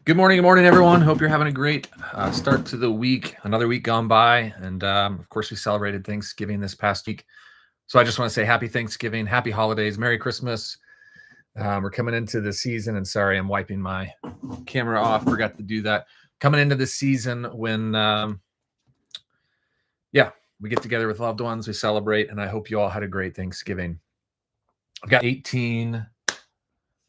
Good morning, everyone. Hope you're having a great start to the week. Another week gone by, and of course, we celebrated Thanksgiving this past week. So I just want to say Happy Thanksgiving, Happy Holidays, Merry Christmas. We're coming into the season, and sorry, I'm wiping my camera off. Forgot to do that. Coming into the season when, we get together with loved ones, we celebrate, and I hope you all had a great Thanksgiving. I've got 18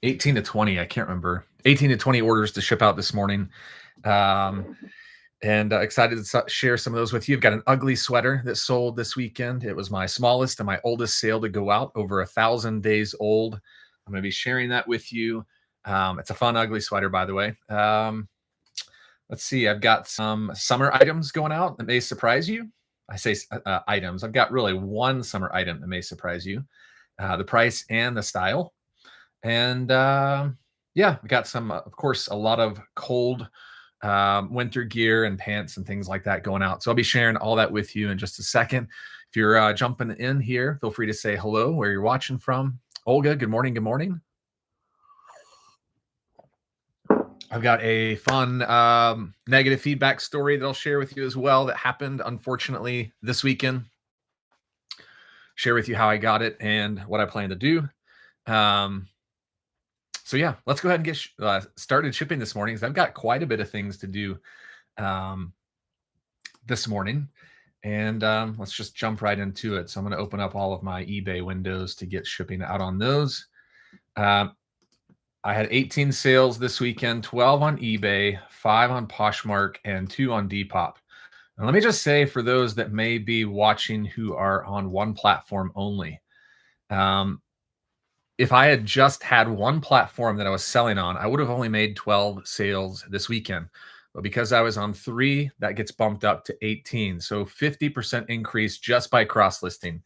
to 20, I can't remember, 18 to 20 orders to ship out this morning. And excited to share some of those with you. I've got an ugly sweater that sold this weekend. It was my smallest and my oldest sale to go out, over 1,000 days old. I'm going to be sharing that with you. It's a fun, ugly sweater, by the way. Let's see. I've got some summer items going out that may surprise you. I say items. I've got really one summer item that may surprise you. The price and the style. And we got some, of course, a lot of cold winter gear and pants and things like that going out. So I'll be sharing all that with you in just a second. If you're jumping in here, feel free to say hello, where you're watching from. Olga, good morning. Good morning. I've got a fun negative feedback story that I'll share with you as well that happened, unfortunately, this weekend. Share with you how I got it and what I plan to do. So yeah, let's go ahead and get started shipping this morning, because I've got quite a bit of things to do this morning. And let's just jump right into it. So I'm going to open up all of my eBay windows to get shipping out on those. I had 18 sales this weekend, 12 on eBay, 5 on Poshmark, and 2 on Depop. And let me just say, for those that may be watching who are on one platform only, if I had just had one platform that I was selling on, I would have only made 12 sales this weekend. But because I was on 3, that gets bumped up to 18. So 50% increase just by cross-listing.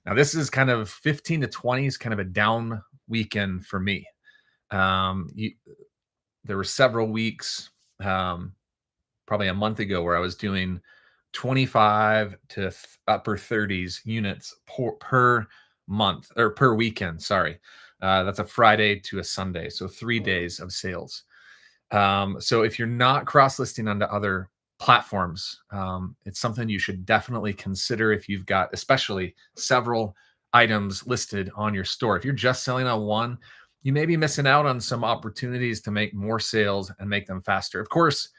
Now, this is kind of 15 to 20 is kind of a down weekend for me. There were several weeks, probably a month ago, where I was doing 25 to upper 30s units per month, or per weekend. Sorry. That's a Friday to a Sunday. So 3 days of sales. So if you're not cross-listing onto other platforms, it's something you should definitely consider if you've got, especially, several items listed on your store. If you're just selling on one, you may be missing out on some opportunities to make more sales and make them faster. Of course,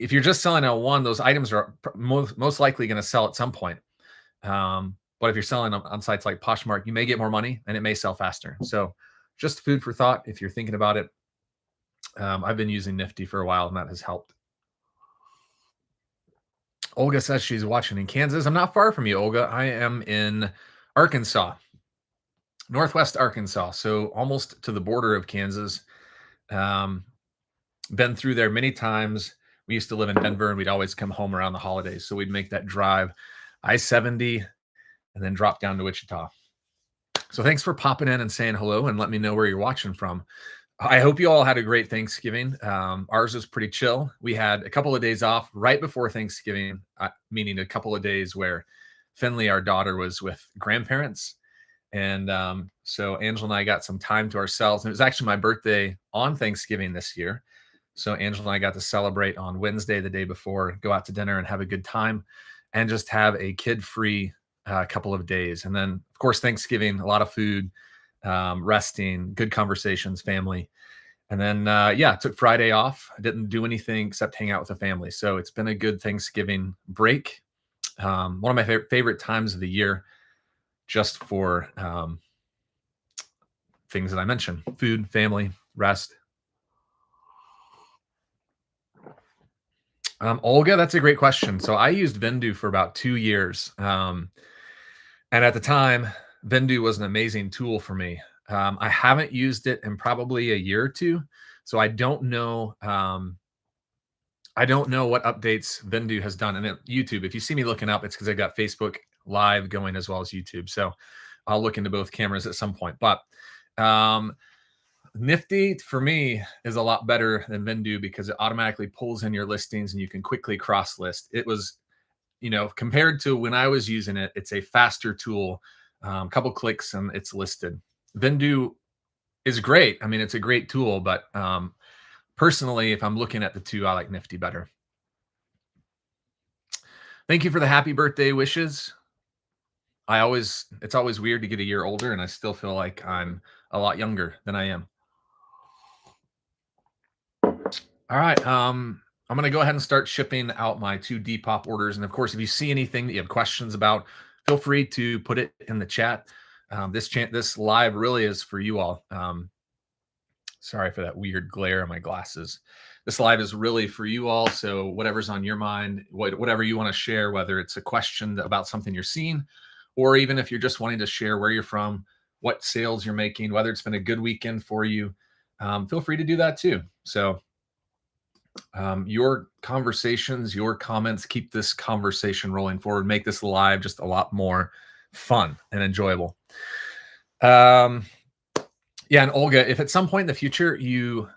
if you're just selling on one, those items are most likely going to sell at some point. But if you're selling on sites like Poshmark, you may get more money and it may sell faster. So just food for thought if you're thinking about it. I've been using Nifty for a while, and that has helped. Olga says she's watching in Kansas. I'm not far from you, Olga. I am in Arkansas, Northwest Arkansas, so almost to the border of Kansas. Been through there many times. We used to live in Denver, and we'd always come home around the holidays. So we'd make that drive, I-70, and then drop down to Wichita. So thanks for popping in and saying hello, and let me know where you're watching from. I hope you all had a great Thanksgiving. Ours was pretty chill. We had a couple of days off right before Thanksgiving, meaning a couple of days where Finley, our daughter, was with grandparents. And so Angela and I got some time to ourselves. And it was actually my birthday on Thanksgiving this year. So Angela and I got to celebrate on Wednesday, the day before, go out to dinner and have a good time, and just have a kid-free couple of days. And then, of course, Thanksgiving, a lot of food, resting, good conversations, family. And then, took Friday off. I didn't do anything except hang out with the family. So it's been a good Thanksgiving break. One of my favorite times of the year, just for things that I mentioned: food, family, rest. Olga, that's a great question. So I used Vendu for about 2 years. And at the time, Vendu was an amazing tool for me. I haven't used it in probably a year or two. So I don't know. I don't know what updates Vendu has done. And YouTube, if you see me looking up, it's because I got Facebook Live going as well as YouTube. So I'll look into both cameras at some point. But Nifty, for me, is a lot better than Vendu because it automatically pulls in your listings and you can quickly cross list. It was, compared to when I was using it, it's a faster tool. A couple clicks and it's listed. Vendu is great. I mean, it's a great tool, but personally, if I'm looking at the two, I like Nifty better. Thank you for the happy birthday wishes. It's always weird to get a year older, and I still feel like I'm a lot younger than I am. All right. I'm going to go ahead and start shipping out my 2 Depop orders. And of course, if you see anything that you have questions about, feel free to put it in the chat. This live really is for you all. Sorry for that weird glare on my glasses. This live is really for you all. So whatever's on your mind, whatever you want to share, whether it's a question about something you're seeing, or even if you're just wanting to share where you're from, what sales you're making, whether it's been a good weekend for you, feel free to do that too. So your conversations, your comments, keep this conversation rolling forward, make this live just a lot more fun and enjoyable. Yeah, and Olga, if at some point in the future you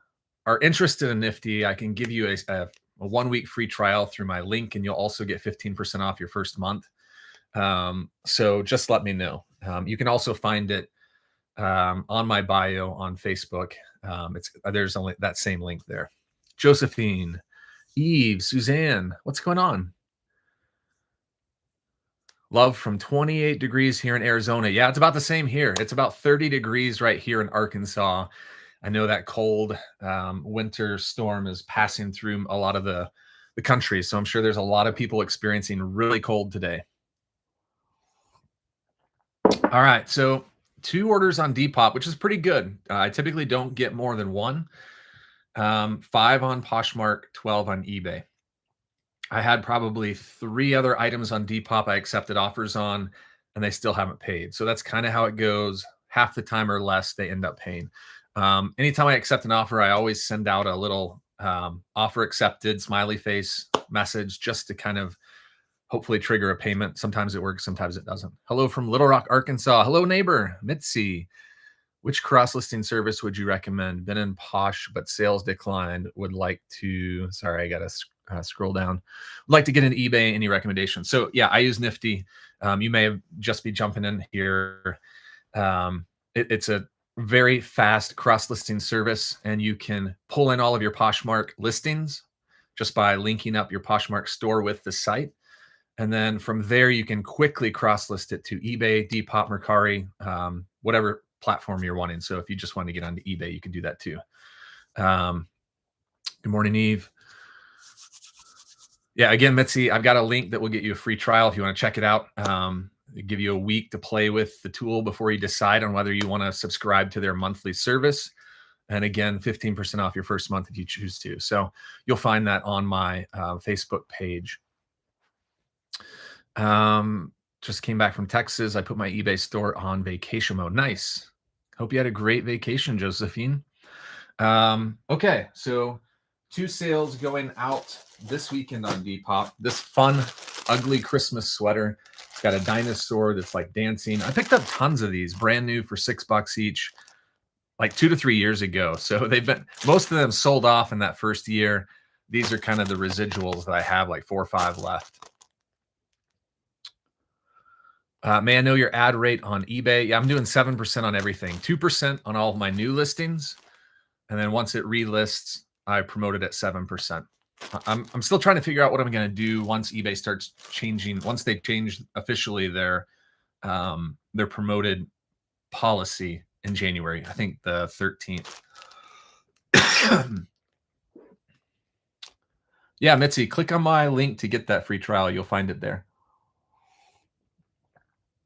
are interested in Nifty, I can give you a 1-week free trial through my link, and you'll also get 15% off your first month. So just let me know. You can also find it on my bio on Facebook. There's only that same link there. Josephine, Eve, Suzanne, what's going on? Love from 28 degrees here in Arizona. Yeah, it's about the same here. It's about 30 degrees right here in Arkansas. I know that cold winter storm is passing through a lot of the country. So I'm sure there's a lot of people experiencing really cold today. All right. So 2 orders on Depop, which is pretty good. I typically don't get more than 1. 5 on Poshmark, 12 on eBay. I had probably 3 other items on Depop I accepted offers on, and they still haven't paid. So that's kind of how it goes. Half the time or less, they end up paying. Anytime I accept an offer, I always send out a little offer accepted smiley face message just to kind of hopefully trigger a payment. Sometimes it works, sometimes it doesn't. Hello from Little Rock, Arkansas. Hello, neighbor, Mitzi. Which cross-listing service would you recommend? Been in Posh, but sales declined. Would like to, sorry, I got to scroll down. Would like to get an eBay. Any recommendations? So yeah, I use Nifty. You may just be jumping in here. It's a very fast cross-listing service, and you can pull in all of your Poshmark listings just by linking up your Poshmark store with the site. And then from there, you can quickly cross-list it to eBay, Depop, Mercari, whatever platform you're wanting. So if you just want to get onto eBay, you can do that too. Good morning, Eve. Yeah, again, Mitzi, I've got a link that will get you a free trial if you want to check it out. Give you a week to play with the tool before you decide on whether you want to subscribe to their monthly service. And again, 15% off your first month if you choose to. So you'll find that on my Facebook page. Just came back from Texas. I put my eBay store on vacation mode. Nice. Hope you had a great vacation, Josephine. Okay, so 2 sales going out this weekend on Depop. This fun, ugly Christmas sweater. It's got a dinosaur that's like dancing. I picked up tons of these, brand new for $6 each, like 2 to 3 years ago. So most of them sold off in that first year. These are kind of the residuals that I have, like 4 or 5 left. May I know your ad rate on eBay? Yeah, I'm doing 7% on everything, 2% on all of my new listings. And then once it relists, I promote it at 7%. I'm still trying to figure out what I'm going to do once eBay starts changing. Once they change officially their promoted policy in January, I think the 13th. Yeah, Mitzi, click on my link to get that free trial. You'll find it there.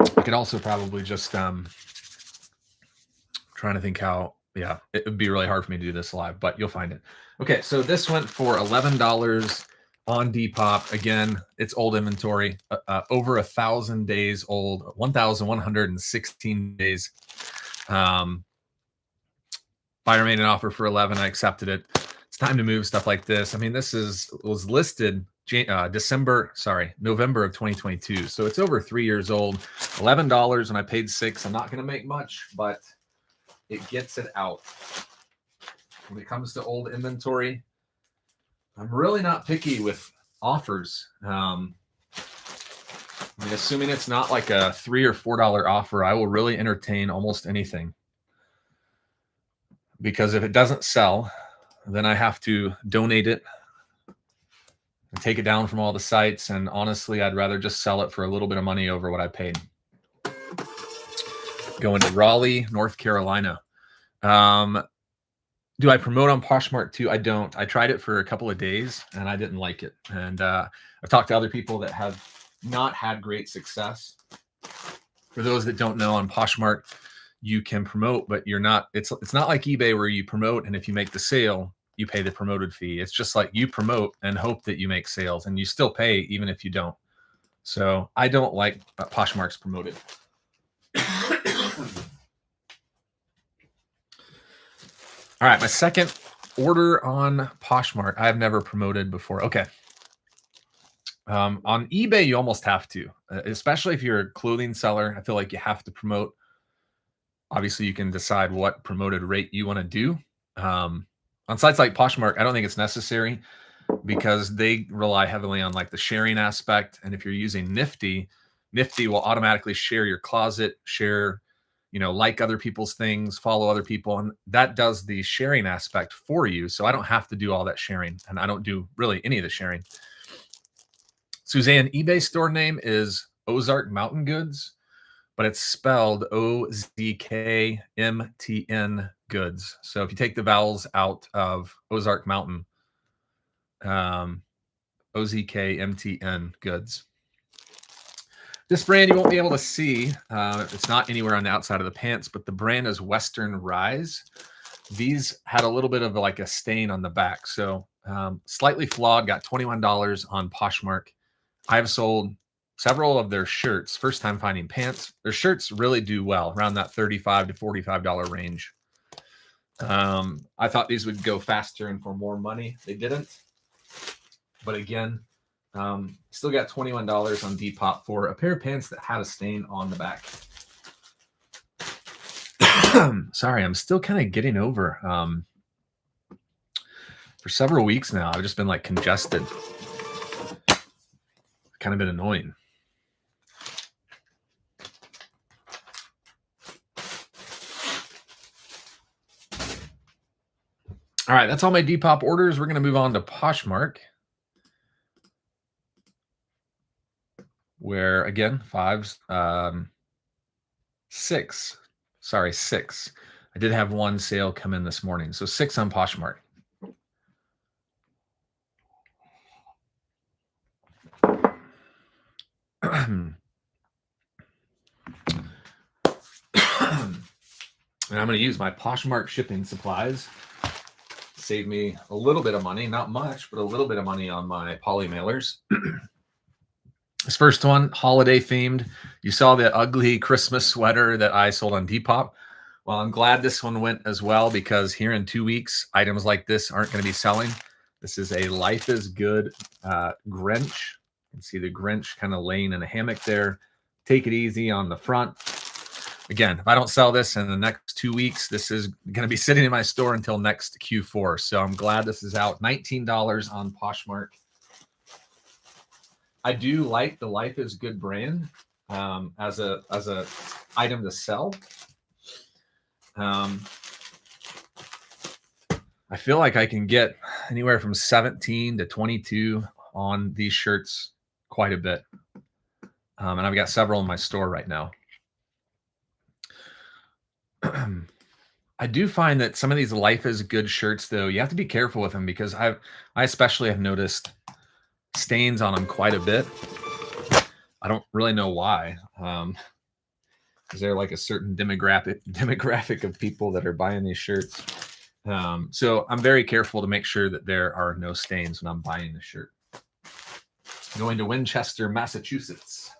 I could also probably just trying to think how, yeah, it would be really hard for me to do this live, but you'll find it. Okay, so this went for $11 on Depop. Again, it's old inventory, over 1,000 days old, 1,116 days. Buyer made an offer for 11. I accepted it. It's time to move stuff like this. I mean, this was listed November of 2022. So it's over 3 years old. $11 and I paid $6. I'm not going to make much, but it gets it out. When it comes to old inventory, I'm really not picky with offers. I mean, assuming it's not like a $3 or $4 offer, I will really entertain almost anything. Because if it doesn't sell, then I have to donate it and take it down from all the sites. And honestly, I'd rather just sell it for a little bit of money over what I paid. Going to Raleigh, North Carolina. Do I promote on Poshmark too? I don't. I tried it for a couple of days and I didn't like it. And I've talked to other people that have not had great success. For those that don't know, on Poshmark, you can promote, but you're not, it's not like eBay where you promote and if you make the sale, you pay the promoted fee. It's just like you promote and hope that you make sales and you still pay even if you don't. So I don't like Poshmark's promoted. All right, my second order on Poshmark, I've never promoted before. Okay. On eBay, you almost have to, especially if you're a clothing seller. I feel like you have to promote. Obviously, you can decide what promoted rate you want to do. On sites like Poshmark, I don't think it's necessary because they rely heavily on like the sharing aspect. And if you're using Nifty will automatically share your closet, share, like other people's things, follow other people. And that does the sharing aspect for you. So I don't have to do all that sharing and I don't do really any of the sharing. Suzanne, eBay store name is Ozark Mountain Goods, but it's spelled OZKMTN Goods. So if you take the vowels out of Ozark Mountain, OZKMTN Goods. This brand you won't be able to see. It's not anywhere on the outside of the pants, but the brand is Western Rise. These had a little bit of like a stain on the back. So slightly flawed, got $21 on Poshmark. I've sold several of their shirts, first time finding pants. Their shirts really do well, around that $35 to $45 range. I thought these would go faster and for more money. They didn't. But again, still got $21 on Depop for a pair of pants that had a stain on the back. Sorry, I'm still kind of getting over. For several weeks now, I've just been like congested. Kind of been annoying. All right, that's all my Depop orders. We're going to move on to Poshmark, where again, six. I did have one sale come in this morning, so 6 on Poshmark. And I'm going to use my Poshmark shipping supplies. Save me a little bit of money, not much, but a little bit of money on my poly mailers. This first one, holiday themed. You saw the ugly Christmas sweater that I sold on Depop. Well, I'm glad this one went as well because here in 2 weeks, items like this aren't going to be selling. This is a Life is Good Grinch. You can see the Grinch kind of laying in a hammock there. Take it easy on the front. Again, if I don't sell this in the next 2 weeks, this is going to be sitting in my store until next Q4. So I'm glad this is out. $19 on Poshmark. I do like the Life is Good brand as a item to sell. I feel like I can get anywhere from 17 to 22 on these shirts quite a bit. And I've got several in my store right now. I do find that some of these Life is Good shirts, though, you have to be careful with them because I especially have noticed stains on them quite a bit. I don't really know why. Is there like a certain demographic of people that are buying these shirts? So I'm very careful to make sure that there are no stains when I'm buying the shirt. Going to Winchester, Massachusetts.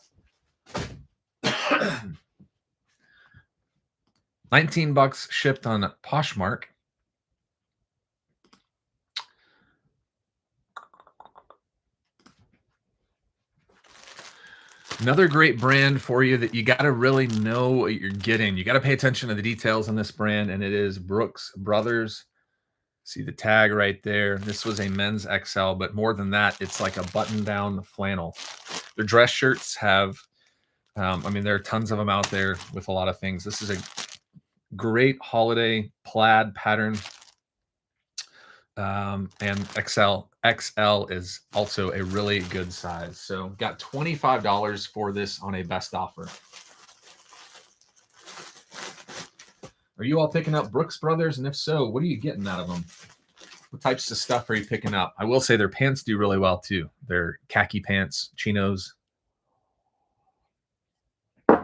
$19 shipped on Poshmark. Another great brand for you that you got to really know what you're getting. You got to pay attention to the details on this brand, and it is Brooks Brothers. See the tag right there. This was a men's XL, but more than that, it's like a button-down flannel. Their dress shirts have, there are tons of them out there with a lot of things. This is a great holiday plaid pattern. And XL is also a really good size. So got $25 for this on a best offer. Are you all picking up Brooks Brothers? And if so, what are you getting out of them? What types of stuff are you picking up? I will say their pants do really well too. Their khaki pants, chinos. I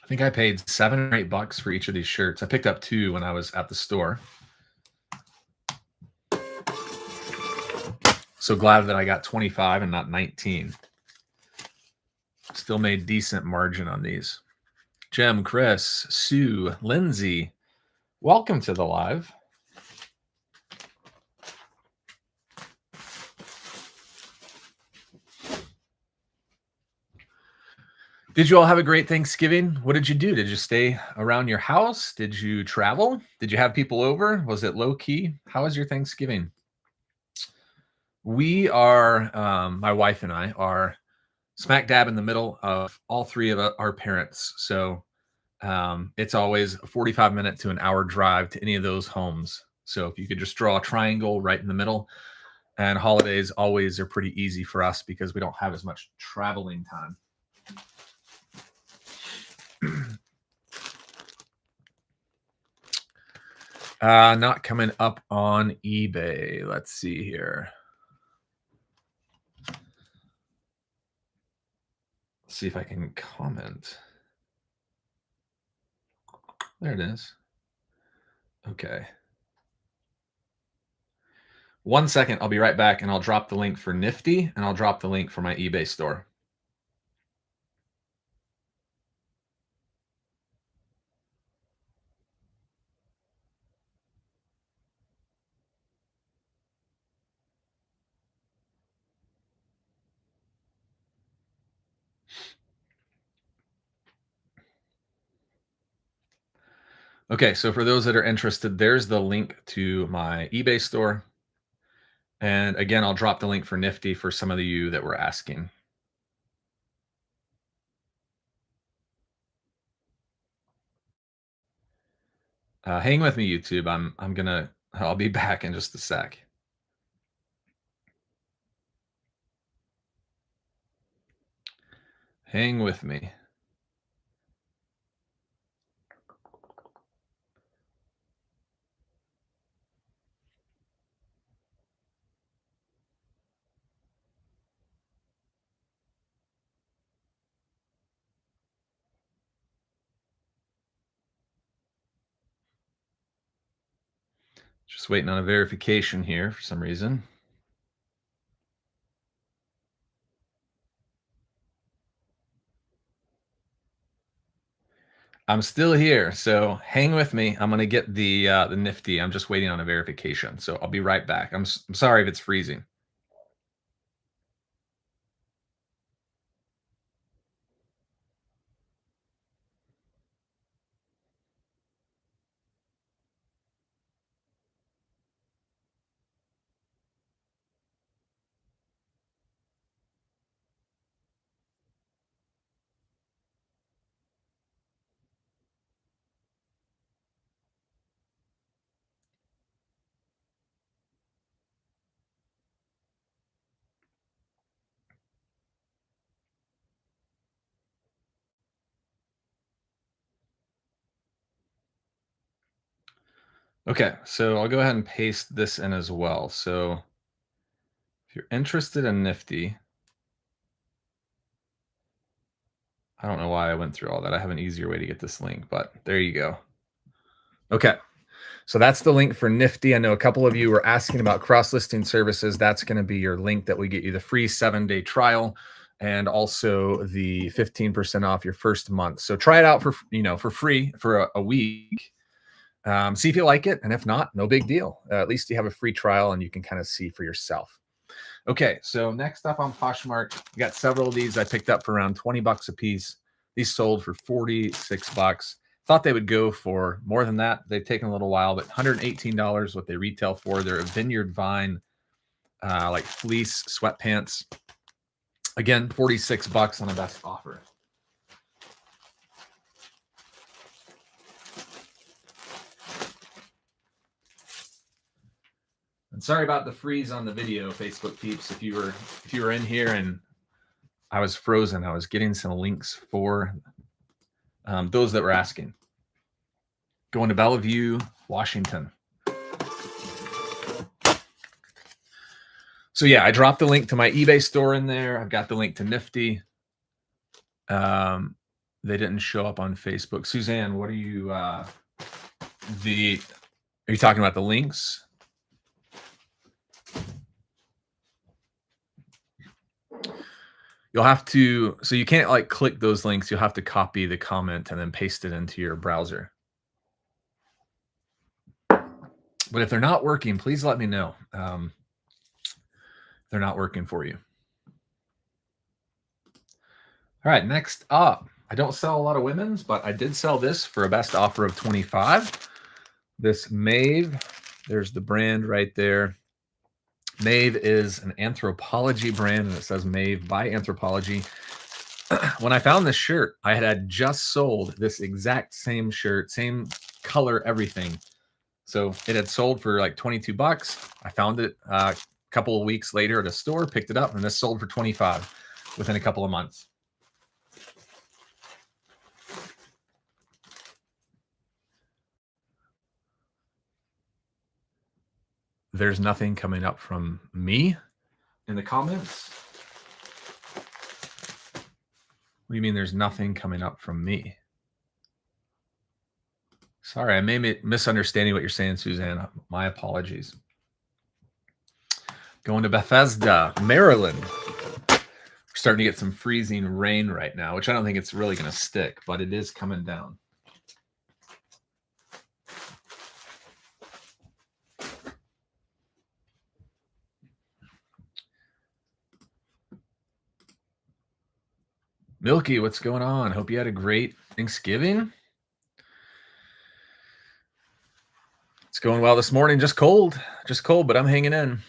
think I paid $7 or $8 for each of these shirts. I picked up 2 when I was at the store. So glad that I got 25 and not 19. Still made decent margin on these. Jim, Chris, Sue, Lindsay, welcome to the live. Did you all have a great Thanksgiving? What did you do? Did you stay around your house? Did you travel? Did you have people over? Was it low key? How was your Thanksgiving? We are, my wife and I are smack dab in the middle of all 3 of our parents. So it's always a 45-minute to an hour drive to any of those homes. So if you could just draw a triangle right in the middle, and holidays always are pretty easy for us because we don't have as much traveling time. Not coming up on eBay. Let's see here. Let's see if I can comment. There it is. Okay. 1 second. I'll be right back, and I'll drop the link for Nifty, and I'll drop the link for my eBay store. Okay, so for those that are interested, there's the link to my eBay store. And again, I'll drop the link for Nifty for some of you that were asking. Hang with me, YouTube. I'll be back in just a sec. Hang with me. Just waiting on a verification here for some reason. I'm still here, so hang with me. I'm gonna get the Nifty. I'm just waiting on a verification, so I'll be right back. I'm sorry if it's freezing. Okay, so I'll go ahead and paste this in as well. So if you're interested in Nifty, I don't know why I went through all that. I have an easier way to get this link, but there you go. Okay, so that's the link for Nifty. I know a couple of you were asking about cross-listing services. That's going to be your link that we get you the free 7-day trial and also the 15% off your first month. So try it out for free for a week. See if you like it, and if not, no big deal. At least you have a free trial and you can kind of see for yourself. Okay, so next up on Poshmark, we got several of these I picked up for around 20 bucks a piece. These sold for 46 bucks. Thought they would go for more than that. They've taken a little while, but $118 what they retail for. They're a Vineyard Vine, like fleece sweatpants. Again, 46 bucks on a best offer. And sorry about the freeze on the video, Facebook peeps. If you were in here and I was frozen, I was getting some links for those that were asking. Going to Bellevue, Washington. So yeah, I dropped the link to my eBay store in there. I've got the link to Nifty. They didn't show up on Facebook. Suzanne, what are you? Are you talking about the links? You'll have to, so you can't like click those links. You'll have to copy the comment and then paste it into your browser. But if they're not working, please let me know. They're not working for you. All right, next up. I don't sell a lot of women's, but I did sell this for a best offer of 25. This Maeve, there's the brand right there. Maeve is an Anthropologie brand, and it says Maeve by Anthropologie. When I found this shirt, I had just sold this exact same shirt, same color, everything. So it had sold for like 22 bucks. I found it a couple of weeks later at a store, picked it up, and this sold for 25 within a couple of months. There's nothing coming up from me in the comments. What do you mean there's nothing coming up from me? Sorry, I may be misunderstanding what you're saying, Suzanne. My apologies. Going to Bethesda, Maryland. We're starting to get some freezing rain right now, which I don't think it's really going to stick, but it is coming down. Milky, what's going on? Hope you had a great Thanksgiving. It's going well this morning. Just cold, but I'm hanging in.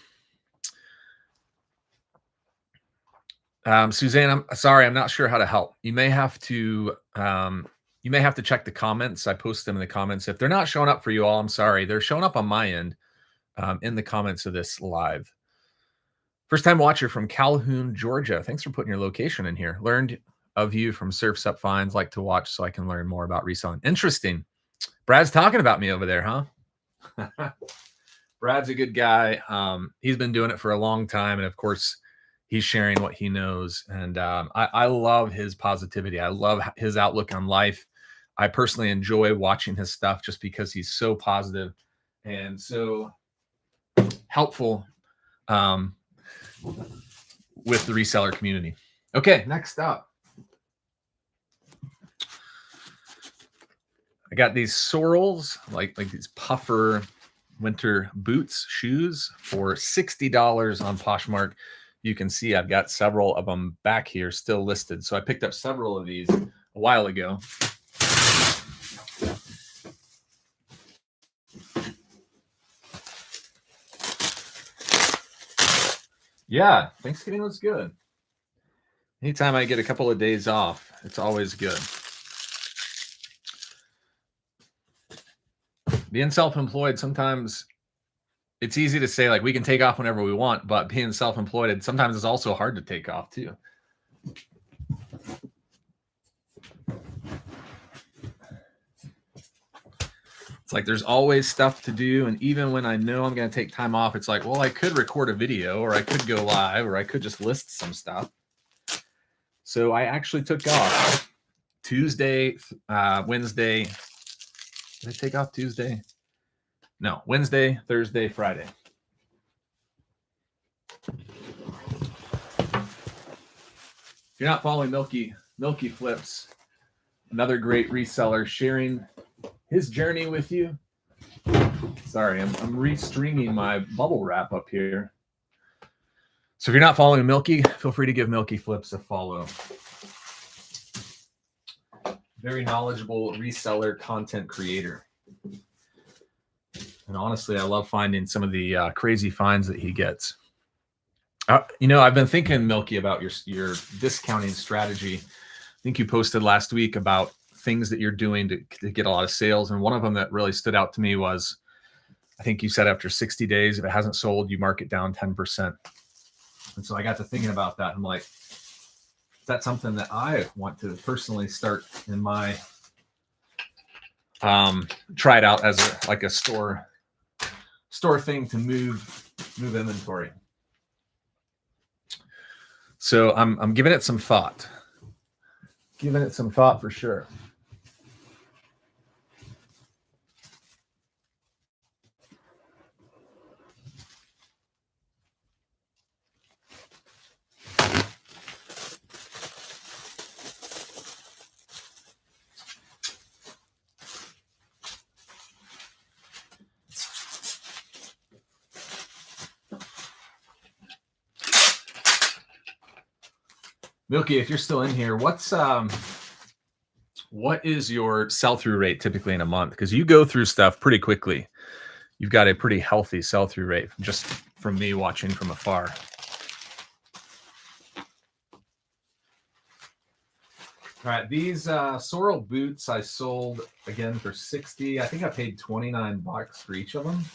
Suzanne, I'm sorry, I'm not sure how to help. You may have to check the comments. I post them in the comments. If they're not showing up for you all, I'm sorry. They're showing up on my end in the comments of this live. First time watcher from Calhoun, Georgia. Thanks for putting your location in here. Learned of you from Surfs Up Finds. Like to watch so I can learn more about reselling. Interesting. Brad's talking about me over there, huh? Brad's a good guy. He's been doing it for a long time. And of course, he's sharing what he knows. And I love his positivity. I love his outlook on life. I personally enjoy watching his stuff just because he's so positive and so helpful with the reseller community. Okay, next up. I got these Sorels, like these puffer winter boots, shoes for $60 on Poshmark. You can see I've got several of them back here still listed. So I picked up several of these a while ago. Yeah, Thanksgiving was good. Anytime I get a couple of days off, it's always good. Being self-employed, sometimes it's easy to say like we can take off whenever we want, but being self-employed, sometimes it's also hard to take off too. It's like there's always stuff to do. And even when I know I'm going to take time off, it's like, well, I could record a video or I could go live or I could just list some stuff. So I actually took off Tuesday, Wednesday. Did I take off Tuesday? No, Wednesday, Thursday, Friday. If you're not following Milky Flips, another great reseller sharing his journey with you. Sorry, I'm restringing my bubble wrap up here. So if you're not following Milky, feel free to give Milky Flips a follow. Very knowledgeable reseller content creator. And honestly, I love finding some of the crazy finds that he gets. I've been thinking, Milky, about your discounting strategy. I think you posted last week about things that you're doing to get a lot of sales. And one of them that really stood out to me was I think you said after 60 days, if it hasn't sold, you mark it down 10%. And so I got to thinking about that. I'm like, is that something that I want to personally start in my try it out as a store thing to move inventory. So I'm giving it some thought. Giving it some thought for sure. Milky, if you're still in here, what is your sell-through rate typically in a month? Because you go through stuff pretty quickly. You've got a pretty healthy sell-through rate, just from me watching from afar. All right, these sorrel boots I sold again for 60. I think I paid $29 for each of them.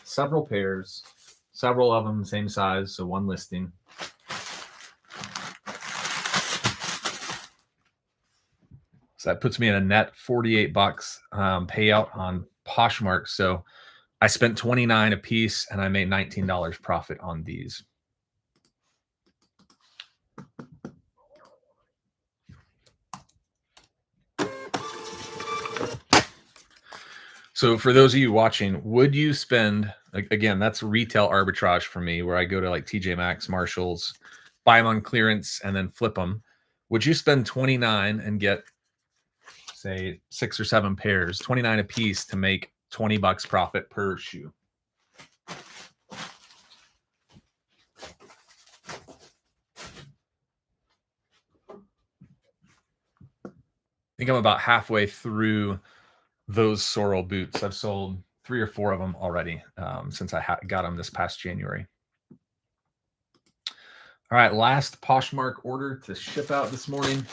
Several pairs, several of them same size, so one listing. So that puts me in a net $48 payout on Poshmark. So I spent $29 a piece and I made $19 profit on these. So for those of you watching, would you spend, again, that's retail arbitrage for me, where I go to like TJ Maxx, Marshalls, buy them on clearance and then flip them. Would you spend $29 and get, say, 6 or 7 pairs, $29 a piece, to make $20 profit per shoe? I think I'm about halfway through those sorrel boots. I've sold 3 or 4 of them already since I got them this past January. All right, last Poshmark order to ship out this morning.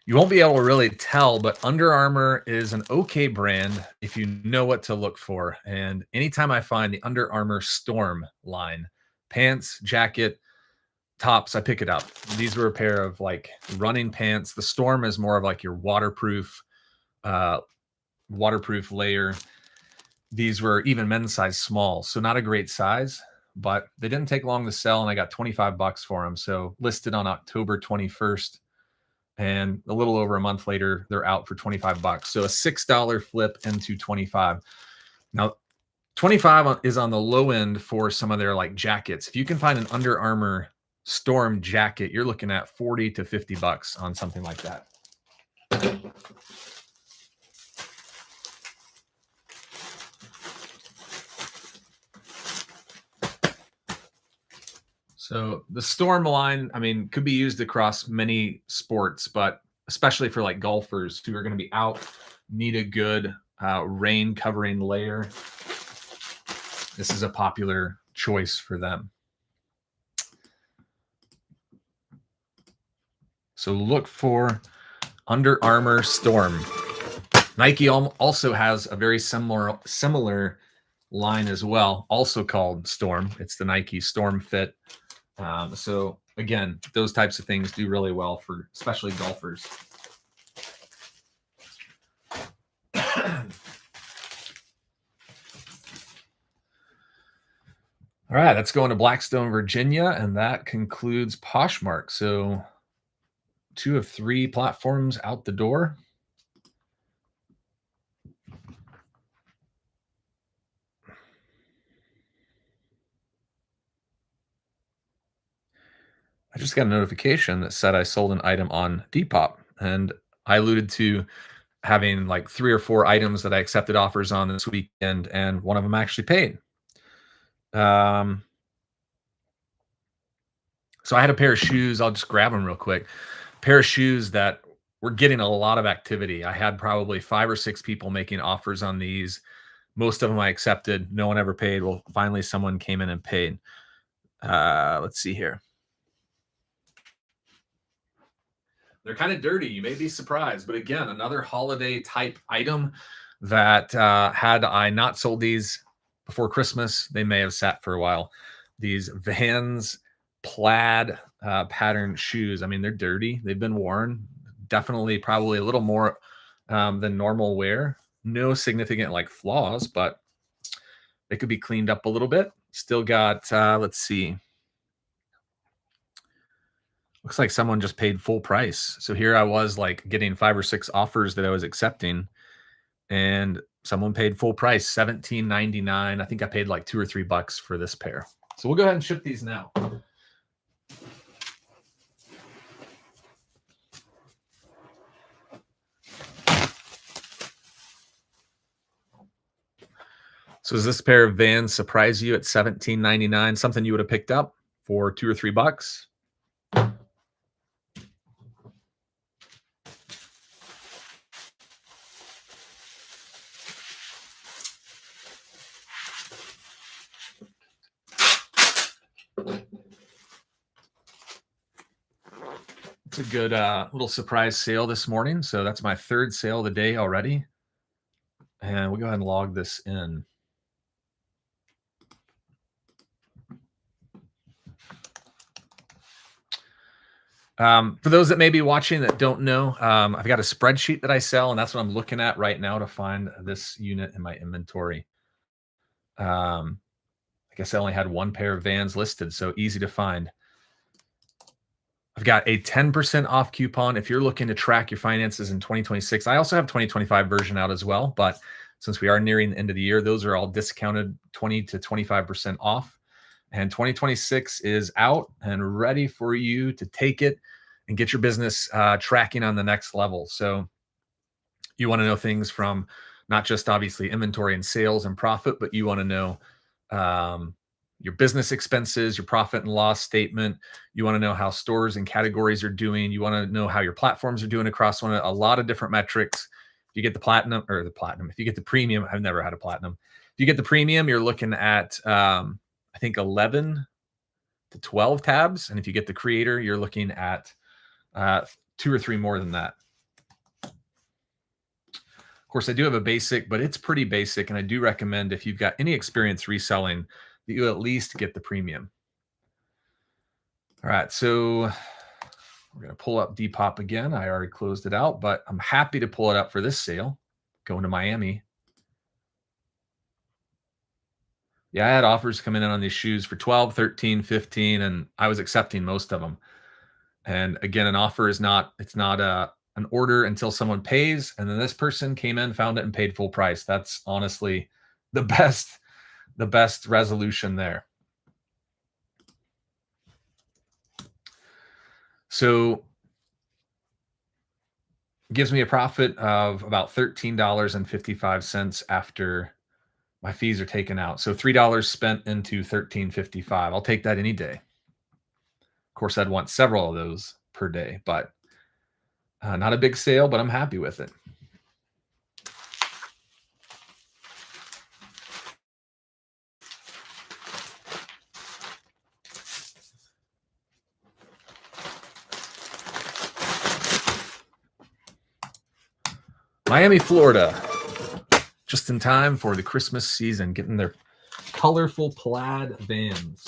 You won't be able to really tell, but Under Armour is an okay brand if you know what to look for. And anytime I find the Under Armour Storm line, pants, jacket, tops, I pick it up. These were a pair of like running pants. The Storm is more of like your waterproof layer. These were even men's size small, so not a great size, but they didn't take long to sell, and I got $25 for them. So listed on October 21st, and a little over a month later, they're out for $25. So a $6 flip into $25. Now, $25 is on the low end for some of their like jackets. If you can find an Under Armour Storm jacket, you're looking at $40 to $50 on something like that. So the Storm line, I mean, could be used across many sports, but especially for like golfers who are going to be out, need a good rain covering layer. This is a popular choice for them. So look for Under Armour Storm. Nike also has a very similar line as well, also called Storm. It's the Nike Storm Fit. So again, those types of things do really well for especially golfers. All right, let's go into Blackstone, Virginia, and that concludes Poshmark. So 2 of 3 platforms out the door. I just got a notification that said I sold an item on Depop, and I alluded to having like 3 or 4 items that I accepted offers on this weekend, and one of them actually paid. So I had a pair of shoes. I'll just grab them real quick. Pair of shoes that were getting a lot of activity. I had probably 5 or 6 people making offers on these. Most of them I accepted. No one ever paid. Well, finally someone came in and paid. Let's see here. They're kind of dirty. You may be surprised, but again, another holiday type item. that had I not sold these before Christmas, they may have sat for a while. These Vans plaid pattern shoes. I mean, they're dirty. They've been worn. Definitely, probably a little more than normal wear. No significant like flaws, but they could be cleaned up a little bit. Still got, let's see. Looks like someone just paid full price. So here I was like getting 5 or 6 offers that I was accepting, and someone paid full price, $17.99. I think I paid like $2 or $3 for this pair. So we'll go ahead and ship these now. So does this pair of Vans surprise you at $17.99? Something you would have picked up for $2 or $3? It's a good little surprise sale this morning. So that's my 3rd sale of the day already. And we'll go ahead and log this in. For those that may be watching that don't know, I've got a spreadsheet that I sell, and that's what I'm looking at right now to find this unit in my inventory. I guess I only had 1 pair of Vans listed, so easy to find. I've got a 10% off coupon if you're looking to track your finances in 2026. I also have 2025 version out as well, but since we are nearing the end of the year, those are all discounted 20 to 25% off. And 2026 is out and ready for you to take it and get your business tracking on the next level. So you want to know things from not just obviously inventory and sales and profit, but you want to know your business expenses, your profit and loss statement. You want to know how stores and categories are doing. You want to know how your platforms are doing across a lot of different metrics. If you get the platinum, if you get the premium, I've never had a platinum. If you get the premium, you're looking at, I think 11 to 12 tabs. And if you get the creator, you're looking at 2 or 3 more than that. Of course, I do have a basic, but it's pretty basic. And I do recommend if you've got any experience reselling that you at least get the premium. All right, so we're going to pull up Depop again. I already closed it out, but I'm happy to pull it up for this sale. Going to Miami. Yeah, I had offers coming in on these shoes for 12, 13, 15, and I was accepting most of them. And again, an offer is not, it's not an order until someone pays. And then this person came in, found it, and paid full price. That's honestly the best resolution there. So it gives me a profit of about $13.55 after my fees are taken out. So $3 spent into $13.55. I'll take that any day. Of course, I'd want several of those per day, but not a big sale, but I'm happy with it. Miami, Florida, just in time for the Christmas season, getting their colorful plaid Vans.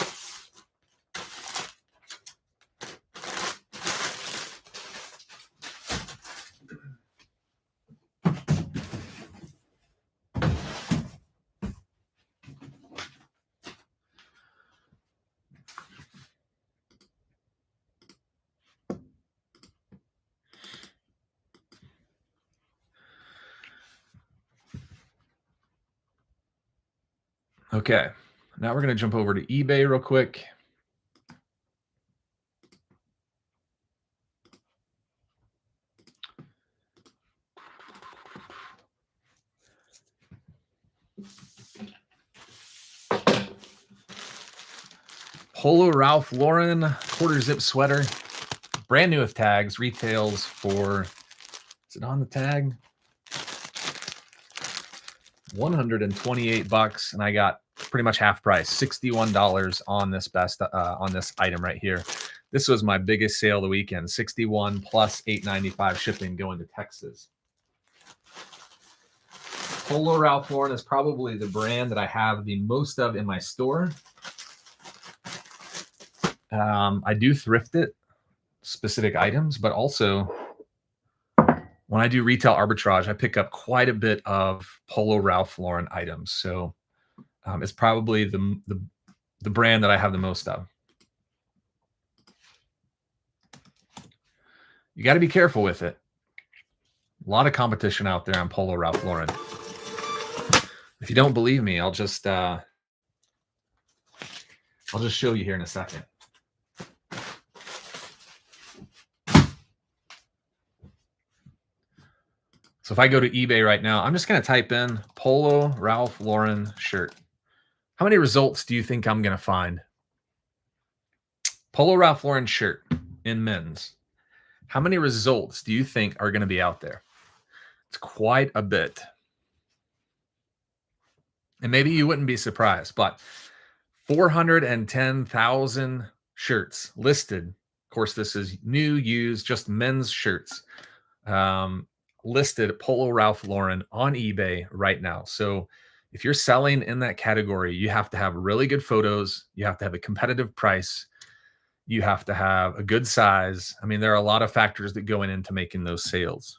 Okay, now we're going to jump over to eBay real quick. Polo Ralph Lauren quarter zip sweater, brand new with tags, retails for, is it on the tag? $128, and I got pretty much half price, $61 on this on this item right here. This was my biggest sale of the weekend, $61 plus $8.95 shipping going to Texas. Polo Ralph Lauren is probably the brand that I have the most of in my store. I do thrift it, specific items, but also when I do retail arbitrage, I pick up quite a bit of Polo Ralph Lauren items. So it's probably the brand that I have the most of. You got to be careful with it. A lot of competition out there on Polo Ralph Lauren. If you don't believe me, I'll just show you here in a second. So if I go to eBay right now, I'm just going to type in Polo Ralph Lauren shirt. How many results do you think I'm going to find? Polo Ralph Lauren shirt in men's. How many results do you think are going to be out there? It's quite a bit. And maybe you wouldn't be surprised, but 410,000 shirts listed. Of course, this is new, used, just men's shirts. Listed Polo Ralph Lauren on eBay right now. So if you're selling in that category, you have to have really good photos. You have to have a competitive price. You have to have a good size. I mean, there are a lot of factors that go into making those sales.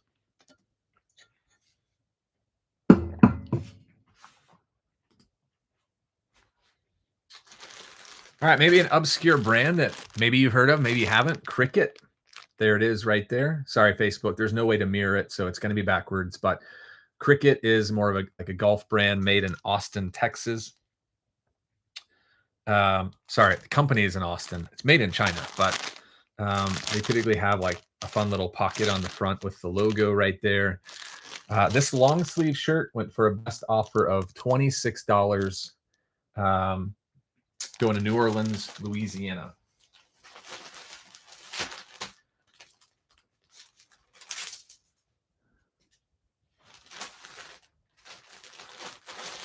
All right, maybe an obscure brand that maybe you've heard of, maybe you haven't. Cricket. There it is right there. Sorry, Facebook. There's no way to mirror it, so it's going to be backwards. But Cricket is more of a golf brand made in Austin, Texas. Sorry, the company is in Austin. It's made in China, but they typically have like a fun little pocket on the front with the logo right there. This long sleeve shirt went for a best offer of $26. Going to New Orleans, Louisiana.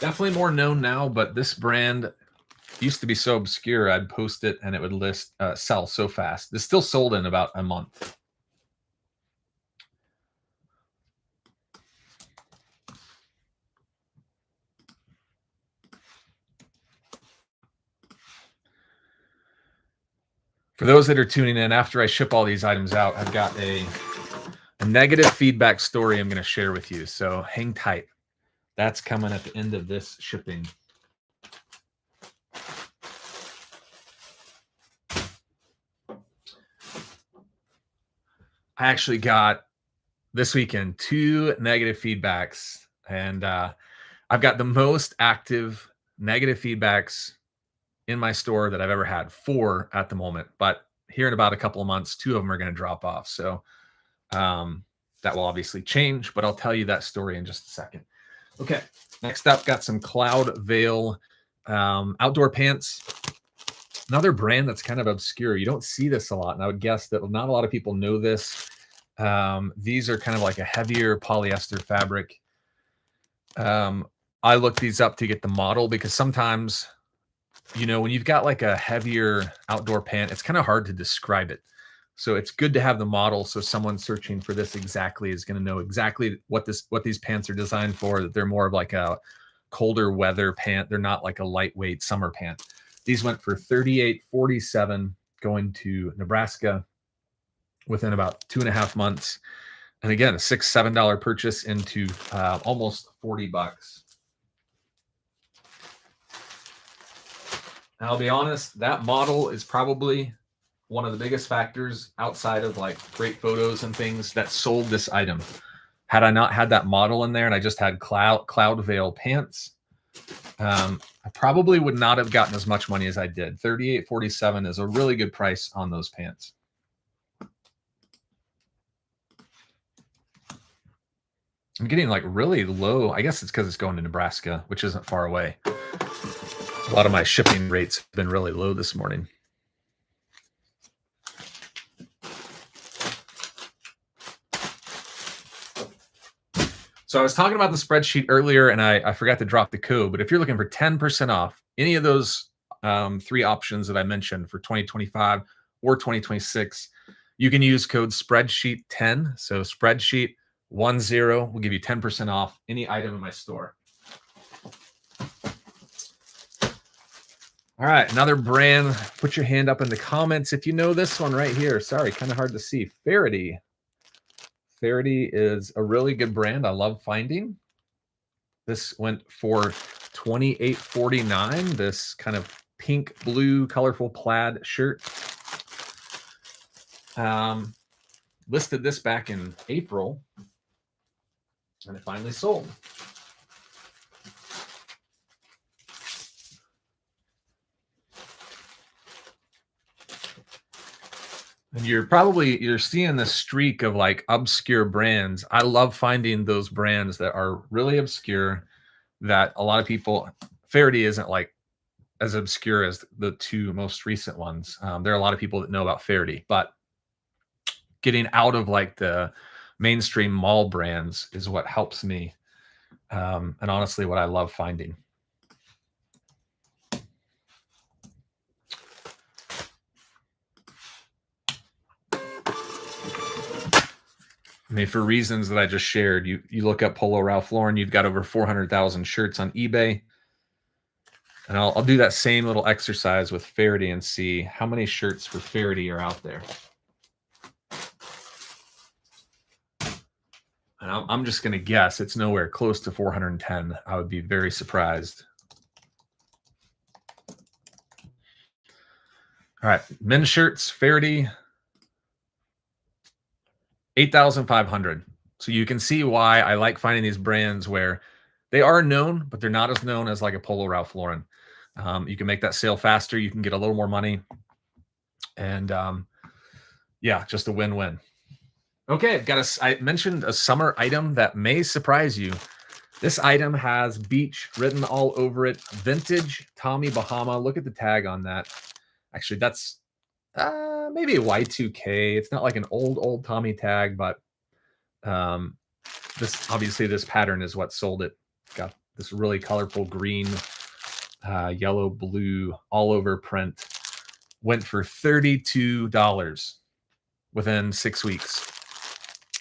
Definitely more known now, but this brand used to be so obscure. I'd post it and it would sell so fast. This still sold in about a month. For those that are tuning in, after I ship all these items out, I've got a negative feedback story I'm going to share with you. So hang tight. That's coming at the end of this shipping. I actually got this weekend 2 negative feedbacks, and I've got the most active negative feedbacks in my store that I've ever had, 4 at the moment. But here in about a couple of months, 2 of them are going to drop off. So that will obviously change, but I'll tell you that story in just a second. Okay, next up, got some Cloud Veil outdoor pants. Another brand that's kind of obscure. You don't see this a lot, and I would guess that not a lot of people know this. These are kind of like a heavier polyester fabric. I looked these up to get the model because sometimes, you know, when you've got like a heavier outdoor pant, it's kind of hard to describe it. So it's good to have the model so someone searching for this exactly is going to know exactly what these pants are designed for, that they're more of like a colder weather pant. They're not like a lightweight summer pant. These went for $38.47 going to Nebraska within about 2.5 months. And again, a $6-7 purchase into almost $40. And I'll be honest, that model is probably one of the biggest factors outside of like great photos and things that sold this item. Had I not had that model in there and I just had Cloud Veil pants, I probably would not have gotten as much money as I did. $38.47 is a really good price on those pants. I'm getting like really low. I guess it's because it's going to Nebraska, which isn't far away. A lot of my shipping rates have been really low this morning. So I was talking about the spreadsheet earlier, and I forgot to drop the code. But if you're looking for 10% off any of those 3 options that I mentioned for 2025 or 2026, you can use code spreadsheet10. So spreadsheet 10 will give you 10% off any item in my store. All right, another brand. Put your hand up in the comments if you know this one right here. Sorry, kind of hard to see. Faraday. Faraday is a really good brand I love finding. This went for $28.49. This kind of pink, blue, colorful plaid shirt. Listed this back in April, and it finally sold. And you're seeing this streak of like obscure brands. I love finding those brands that are really obscure that a lot of people. Faraday isn't like as obscure as the two most recent ones. There are a lot of people that know about Faraday, but getting out of like the mainstream mall brands is what helps me. And honestly, what I love finding. I mean, for reasons that I just shared, you look up Polo Ralph Lauren, you've got over 400,000 shirts on eBay. And I'll do that same little exercise with Faraday and see how many shirts for Faraday are out there. And I'm just going to guess it's nowhere close to 410. I would be very surprised. All right, men's shirts, Faraday, 8,500. So you can see why I like finding these brands where they are known, but they're not as known as like a Polo Ralph Lauren. You can make that sale faster. You can get a little more money. And yeah, just a win-win. Okay, I mentioned a summer item that may surprise you. This item has beach written all over it. Vintage Tommy Bahama. Look at the tag on that. Actually, that's maybe a Y2K. It's not like an old Tommy tag, but this pattern is what sold it. Got this really colorful green, yellow, blue, all over print. Went for $32 within 6 weeks.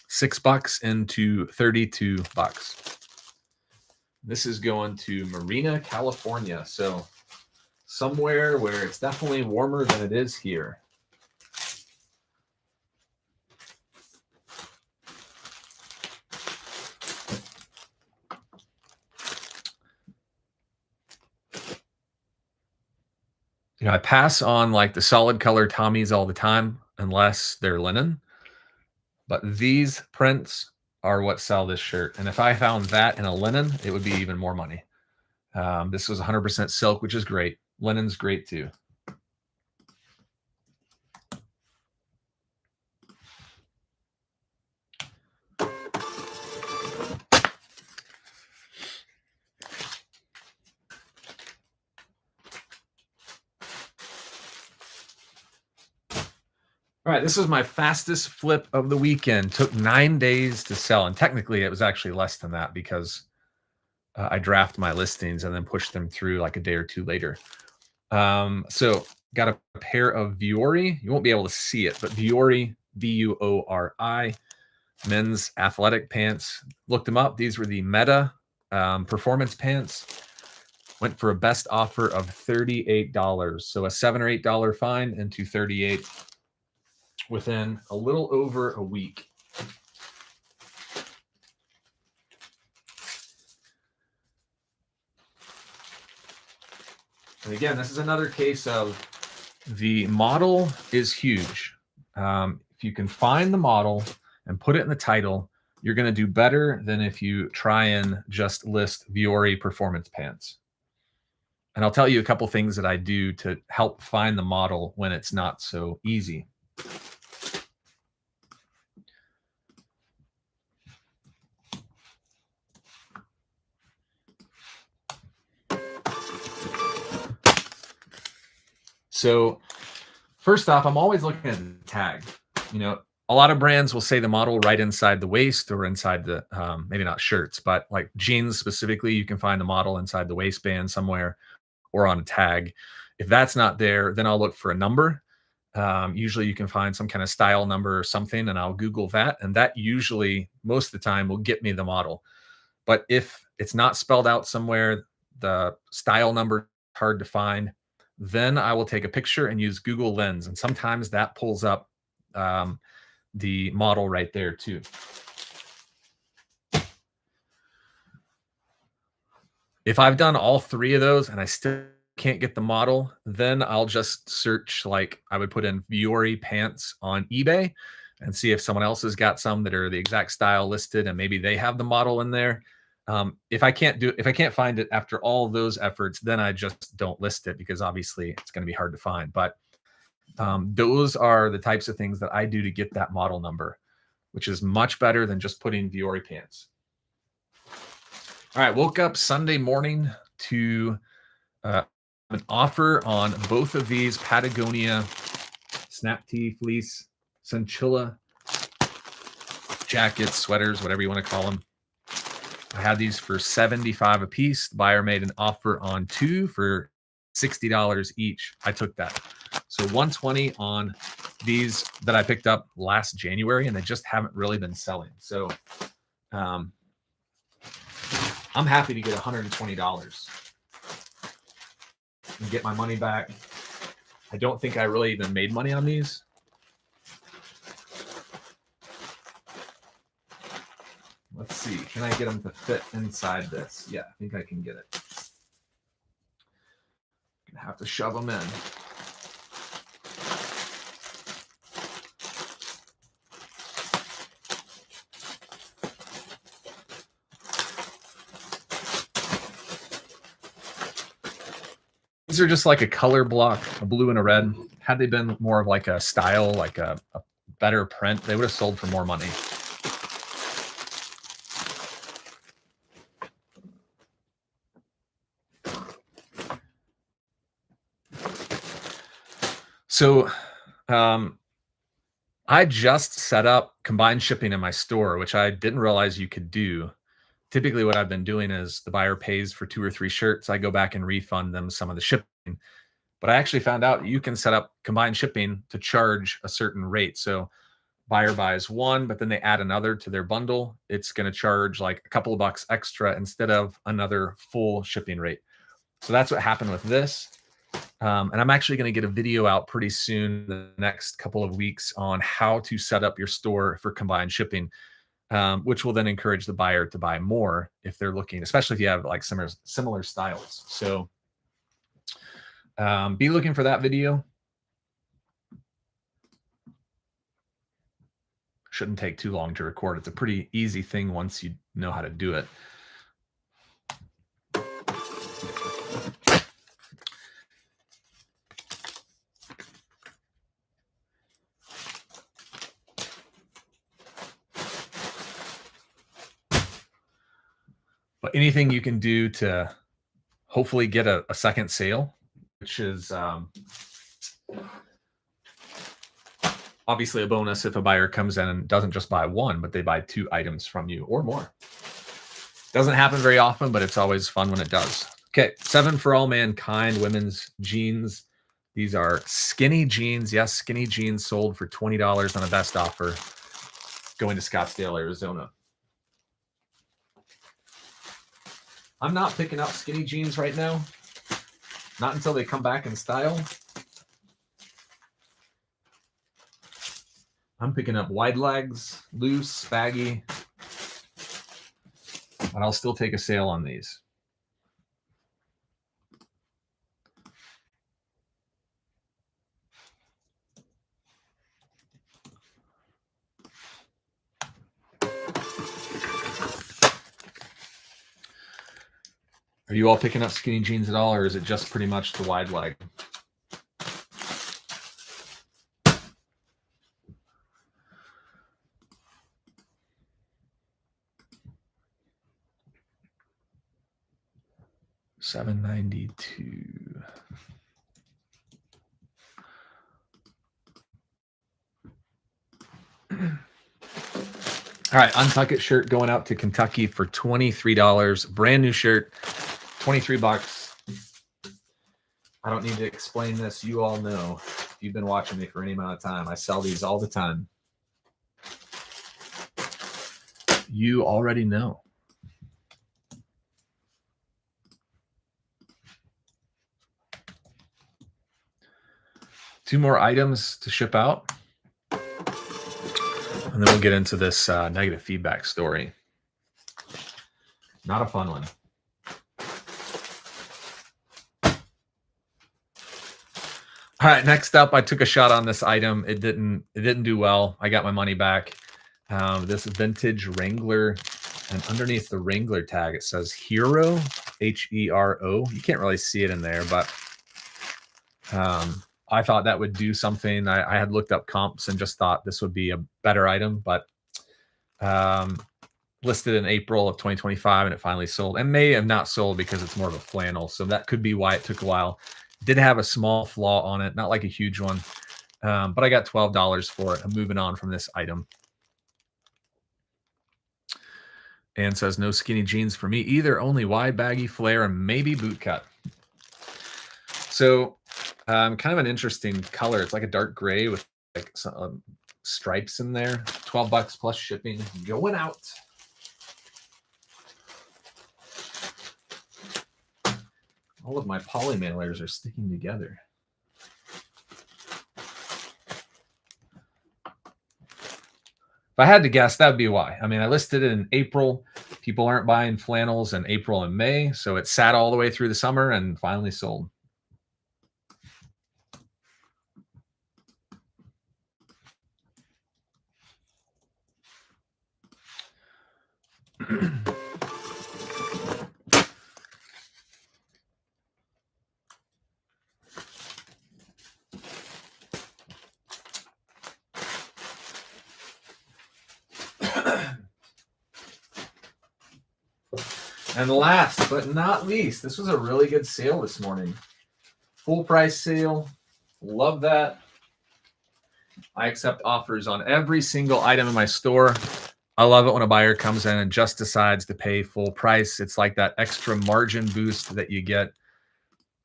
$6 into $32. This is going to Marina, California. So somewhere where it's definitely warmer than it is here. You know, I pass on like the solid color Tommies all the time, unless they're linen. But these prints are what sell this shirt. And if I found that in a linen, it would be even more money. This was 100% silk, which is great. Linen's great too. All right, this was my fastest flip of the weekend. Took 9 days to sell, and technically it was actually less than that because I draft my listings and then push them through like a day or two later. So got a pair of Vuori. You won't be able to see it, but Vuori, Vuori, men's athletic pants. Looked them up. These were the Meta performance pants. Went for a best offer of $38. So a $7 or $8 fine into $38 within a little over a week. And again, this is another case of the model is huge. If you can find the model and put it in the title, you're going to do better than if you try and just list Vuori performance pants. And I'll tell you a couple things that I do to help find the model when it's not so easy. So first off, I'm always looking at the tag. You know, a lot of brands will say the model right inside the waist or inside the, maybe not shirts, but like jeans specifically, you can find the model inside the waistband somewhere or on a tag. If that's not there, then I'll look for a number. Usually you can find some kind of style number or something, and I'll Google that. And that usually, most of the time, will get me the model. But if it's not spelled out somewhere, the style number hard to find, then I will take a picture and use Google Lens. And sometimes that pulls up the model right there too. If I've done all three of those and I still can't get the model, then I'll just search, like I would put in Viore pants on eBay and see if someone else has got some that are the exact style listed and maybe they have the model in there. If I can't find it after all those efforts, then I just don't list it because obviously it's going to be hard to find. But those are the types of things that I do to get that model number, which is much better than just putting Viore pants. All right, woke up Sunday morning to an offer on both of these Patagonia snap tee, fleece, cinchilla jackets, sweaters, whatever you want to call them. I had these for $75 a piece. The buyer made an offer on two for $60 each. I took that. So $120 on these that I picked up last January, and they just haven't really been selling. So I'm happy to get $120 and get my money back. I don't think I really even made money on these. Let's see. Can I get them to fit inside this? Yeah, I think I can get it. Gonna have to shove them in. These are just like a color block, a blue and a red. Had they been more of like a style, like a better print, they would have sold for more money. So I just set up combined shipping in my store, which I didn't realize you could do. Typically what I've been doing is the buyer pays for 2 or 3 shirts. I go back and refund them some of the shipping. But I actually found out you can set up combined shipping to charge a certain rate. So buyer buys one, but then they add another to their bundle. It's going to charge like a couple of bucks extra instead of another full shipping rate. So that's what happened with this. And I'm actually going to get a video out pretty soon, the next couple of weeks, on how to set up your store for combined shipping, which will then encourage the buyer to buy more if they're looking, especially if you have like similar styles. So be looking for that video. Shouldn't take too long to record. It's a pretty easy thing once you know how to do it. But anything you can do to hopefully get a second sale, which is obviously a bonus if a buyer comes in and doesn't just buy one, but they buy 2 items from you or more. Doesn't happen very often, but it's always fun when it does. Okay, 7 for All Mankind women's jeans. These are skinny jeans. Yes, skinny jeans sold for $20 on a best offer going to Scottsdale, Arizona. I'm not picking up skinny jeans right now. Not until they come back in style. I'm picking up wide legs, loose, baggy. But I'll still take a sale on these. Are you all picking up skinny jeans at all, or is it just pretty much the wide leg? $7.92. All right, Untuck It shirt going out to Kentucky for $23. Brand new shirt, 23 bucks. I don't need to explain this. You all know If you've been watching me for any amount of time, I sell these all the time. You already know. Two more items to ship out. And then we'll get into this negative feedback story. Not a fun one. All right, next up, I took a shot on this item. It didn't do well. I got my money back. This vintage Wrangler, and underneath the Wrangler tag, it says Hero, Hero. You can't really see it in there, but I thought that would do something. I had looked up comps and just thought this would be a better item, but listed in April of 2025, and it finally sold. And may have not sold because it's more of a flannel, so that could be why it took a while. Did have a small flaw on it, not like a huge one, but I got $12 for it. I'm moving on from this item. And says, no skinny jeans for me either, only wide, baggy, flare, and maybe boot cut. So kind of an interesting color. It's like a dark gray with like some stripes in there. $12 plus shipping. Going out. All of my poly mailers are sticking together. If I had to guess, that would be why. I mean, I listed it in April. People aren't buying flannels in April and May, so it sat all the way through the summer and finally sold. And last but not least, this was a really good sale this morning. Full price sale. Love that. I accept offers on every single item in my store. I love it when a buyer comes in and just decides to pay full price. It's like that extra margin boost that you get.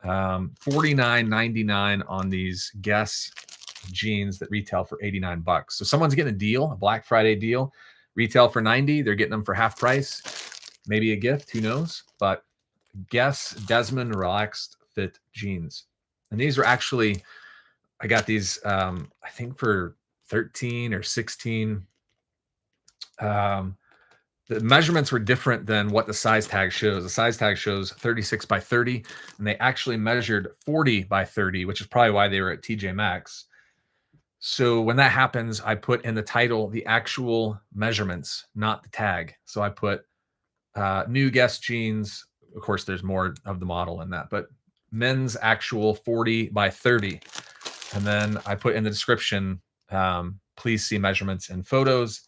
$49.99 on these Guess jeans that retail for $89. So someone's getting a deal, a Black Friday deal, retail for $90. They're getting them for half price. Maybe a gift, who knows? But Guess Desmond Relaxed Fit jeans. And these are actually, I got these, I think for 13 or 16. The measurements were different than what the size tag shows. The size tag shows 36 by 30, and they actually measured 40 by 30, which is probably why they were at TJ Maxx. So when that happens, I put in the title the actual measurements, not the tag. So I put new Guess jeans. Of course, there's more of the model in that, but men's actual 40 by 30. And then I put in the description, please see measurements and photos.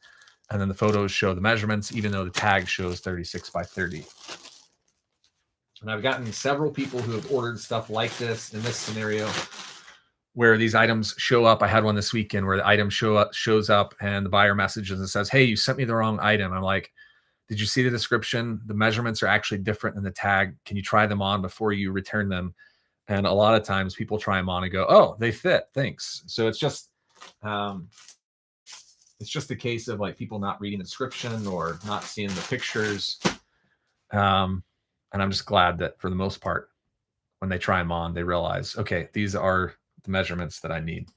And then the photos show the measurements, even though the tag shows 36 by 30. And I've gotten several people who have ordered stuff like this in this scenario where these items show up. I had one this weekend where the item shows up and the buyer messages and says, hey, you sent me the wrong item. I'm like, did you see the description? The measurements are actually different than the tag. Can you try them on before you return them? And a lot of times people try them on and go, oh, they fit. Thanks. So it's just a case of like people not reading the description or not seeing the pictures. And I'm just glad that for the most part, when they try them on, they realize, okay, these are the measurements that I need.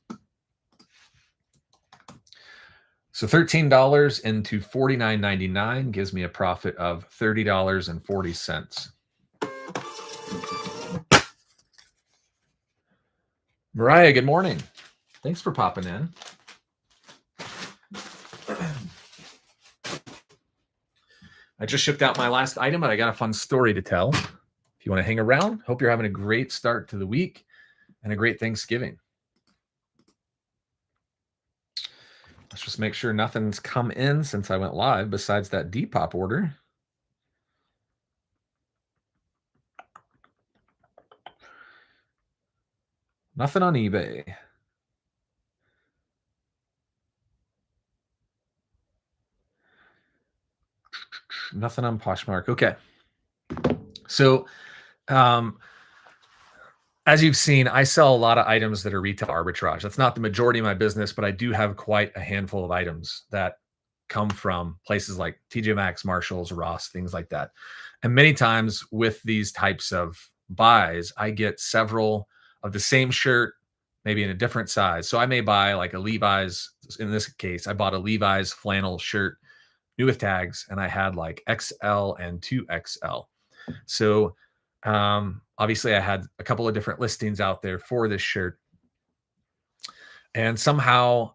So $13 into $49.99 gives me a profit of $30.40. Mariah, good morning. Thanks for popping in. I just shipped out my last item, but I got a fun story to tell. If you want to hang around, hope you're having a great start to the week and a great Thanksgiving. Let's just make sure nothing's come in since I went live besides that Depop order. Nothing on eBay. Nothing on Poshmark. Okay. So As you've seen, I sell a lot of items that are retail arbitrage. That's not the majority of my business, but I do have quite a handful of items that come from places like TJ Maxx, Marshalls, Ross, things like that. And many times with these types of buys, I get several of the same shirt, maybe in a different size. So I may buy like a Levi's. In this case, I bought a Levi's flannel shirt, new with tags, and I had like XL and 2XL. So obviously, I had a couple of different listings out there for this shirt, and somehow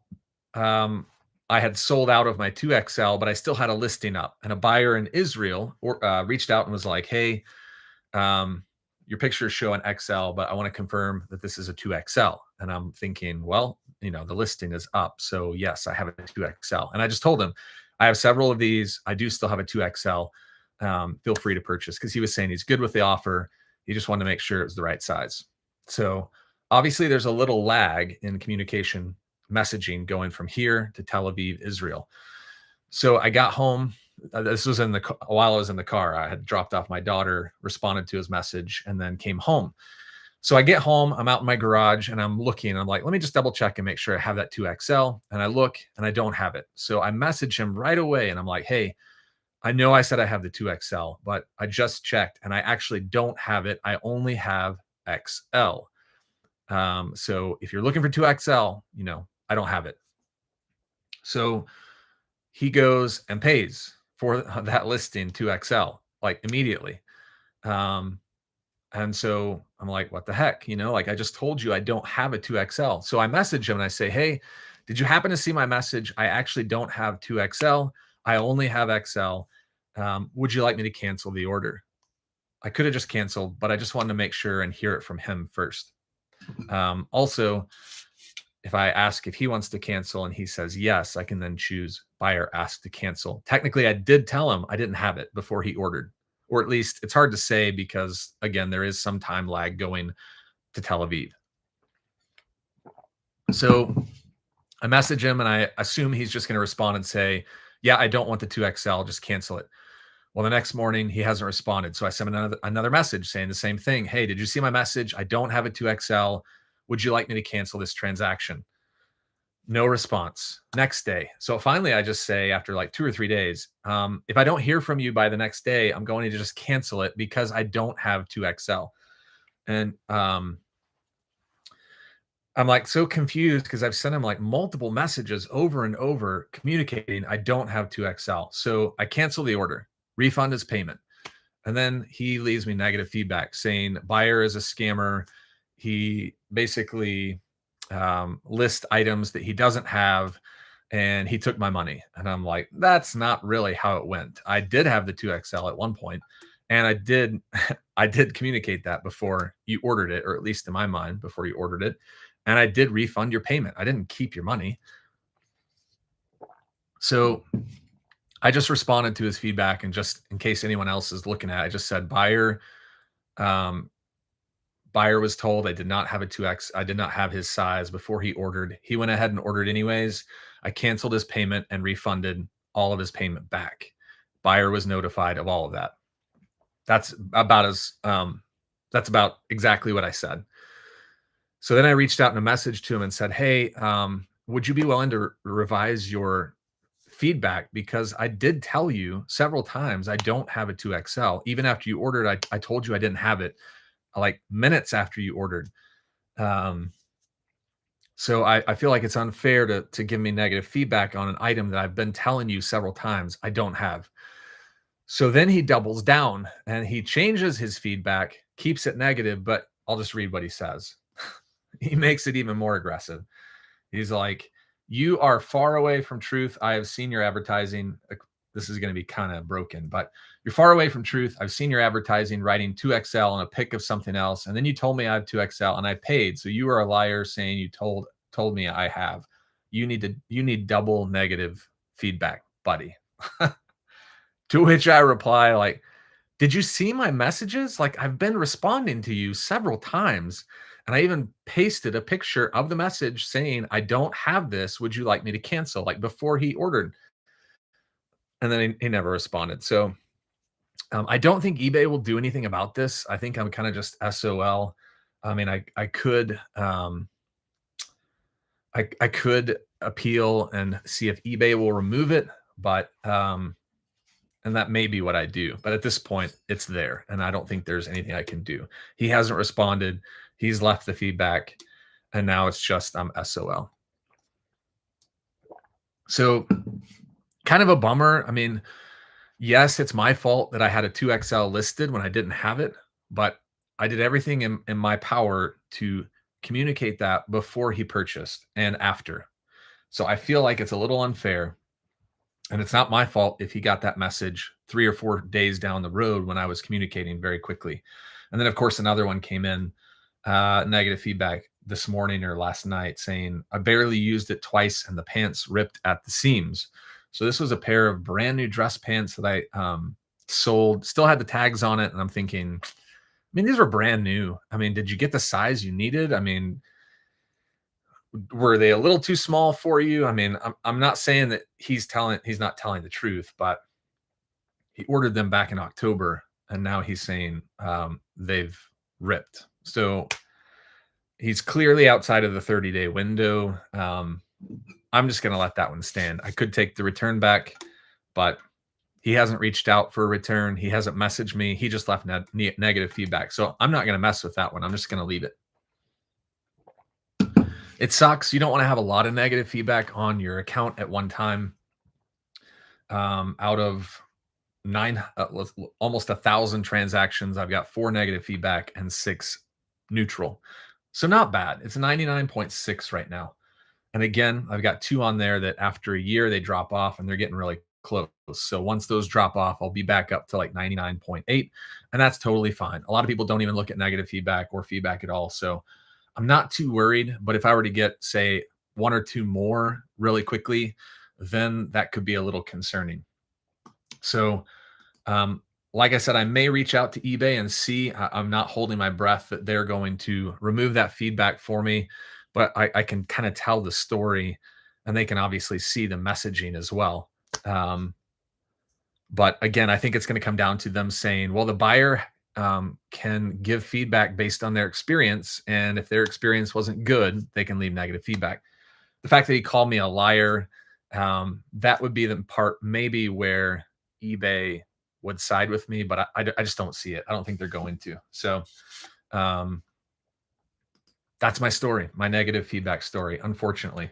um, I had sold out of my 2XL, but I still had a listing up. And a buyer in Israel reached out and was like, "Hey, um, your pictures show an XL, but I want to confirm that this is a 2XL." And I'm thinking, well, the listing is up. So yes, I have a 2XL. And I just told him, I have several of these. I do still have a 2XL. Feel free to purchase, because he was saying he's good with the offer. He just wanted to make sure it was the right size. So obviously there's a little lag in communication messaging going from here to Tel Aviv, Israel. So I got home. This was while I was in the car. I had dropped off my daughter, responded to his message, and then came home. So I get home, I'm out in my garage and I'm looking. I'm like, let me just double check and make sure I have that 2XL. And I look and I don't have it. So I message him right away and I'm like, hey, I know I said I have the 2XL, but I just checked and I actually don't have it. I only have XL. So if you're looking for 2XL, I don't have it. So he goes and pays for that listing 2XL, like immediately. Um, and so I'm like, what the heck? Like I just told you I don't have a 2XL. So I message him and I say, hey, did you happen to see my message? I actually don't have 2XL. I only have XL. Would you like me to cancel the order? I could have just canceled, but I just wanted to make sure and hear it from him first. Also, if I ask if he wants to cancel and he says yes, I can then choose buyer ask to cancel. Technically, I did tell him I didn't have it before he ordered, or at least it's hard to say because, again, there is some time lag going to Tel Aviv. So I message him and I assume he's just going to respond and say, yeah, I don't want the 2XL, just cancel it. Well, the next morning he hasn't responded. So I sent another message saying the same thing. Hey, did you see my message? I don't have a 2XL. Would you like me to cancel this transaction? No response. Next day. So finally, I just say after like 2 or 3 days, if I don't hear from you by the next day, I'm going to just cancel it because I don't have 2XL. And I'm like so confused because I've sent him like multiple messages over and over communicating I don't have 2XL. So I cancel the order, refund his payment. And then he leaves me negative feedback saying buyer is a scammer. He basically lists items that he doesn't have and he took my money. And I'm like, that's not really how it went. I did have the 2XL at one point, and I did I did communicate that before you ordered it, or at least in my mind before you ordered it. And I did refund your payment. I didn't keep your money. So I just responded to his feedback, and just in case anyone else is looking at it, I just said um, buyer was told I did not have a 2X. I did not have his size before he ordered. He went ahead and ordered anyways. I canceled his payment and refunded all of his payment back. Buyer was notified of all of that. That's about exactly what I said. So then I reached out in a message to him and said, hey, would you be willing to revise your feedback? Because I did tell you several times I don't have a 2XL. Even after you ordered, I told you I didn't have it like minutes after you ordered. So I feel like it's unfair to give me negative feedback on an item that I've been telling you several times I don't have. So then he doubles down and he changes his feedback, keeps it negative, but I'll just read what he says. He makes it even more aggressive. He's like, you are far away from truth. I have seen your advertising. This is going to be kind of broken, but you're far away from truth. I've seen your advertising writing 2XL on a pic of something else. And then you told me I have 2XL and I paid. So you are a liar saying you told me I have. You need double negative feedback, buddy. To which I reply like, did you see my messages? Like I've been responding to you several times. And I even pasted a picture of the message saying, I don't have this. Would you like me to cancel? Like before he ordered. And then he never responded. So I don't think eBay will do anything about this. I think I'm kind of just SOL. I mean, I could, I could appeal and see if eBay will remove it, but, and that may be what I do. But at this point, it's there, and I don't think there's anything I can do. He hasn't responded. He's left the feedback, and now it's just I'm SOL. So kind of a bummer. I mean, yes, it's my fault that I had a 2XL listed when I didn't have it, but I did everything in my power to communicate that before he purchased and after. So I feel like it's a little unfair. And it's not my fault if he got that message 3 or 4 days down the road when I was communicating very quickly. And then, of course, another one came in, negative feedback this morning or last night saying, I barely used it twice and the pants ripped at the seams. So this was a pair of brand new dress pants that I sold, still had the tags on it. And I'm thinking, I mean, these were brand new. I mean, did you get the size you needed? I mean, were they a little too small for you? I mean, I'm not saying that he's not telling the truth, but he ordered them back in October, and now he's saying they've ripped. So he's clearly outside of the 30-day window. I'm just going to let that one stand. I could take the return back, but he hasn't reached out for a return. He hasn't messaged me. He just left negative feedback. So I'm not going to mess with that one. I'm just going to leave it. It sucks. You don't want to have a lot of negative feedback on your account at one time. Out of almost 1,000 transactions, I've got 4 negative feedback and 6 neutral. So not bad. It's 99.6 right now. And again, I've got 2 on there that after a year, they drop off and they're getting really close. So once those drop off, I'll be back up to like 99.8, and that's totally fine. A lot of people don't even look at negative feedback or feedback at all. So I'm not too worried, but if I were to get, say, 1 or 2 more really quickly, then that could be a little concerning. So, like I said, I may reach out to eBay and see. I'm not holding my breath that they're going to remove that feedback for me, but I can kind of tell the story, and they can obviously see the messaging as well. But again, I think it's going to come down to them saying, well, the buyer can give feedback based on their experience. And if their experience wasn't good, they can leave negative feedback. The fact that he called me a liar, that would be the part maybe where eBay would side with me, but I just don't see it. I don't think they're going to. So that's my story, my negative feedback story, unfortunately.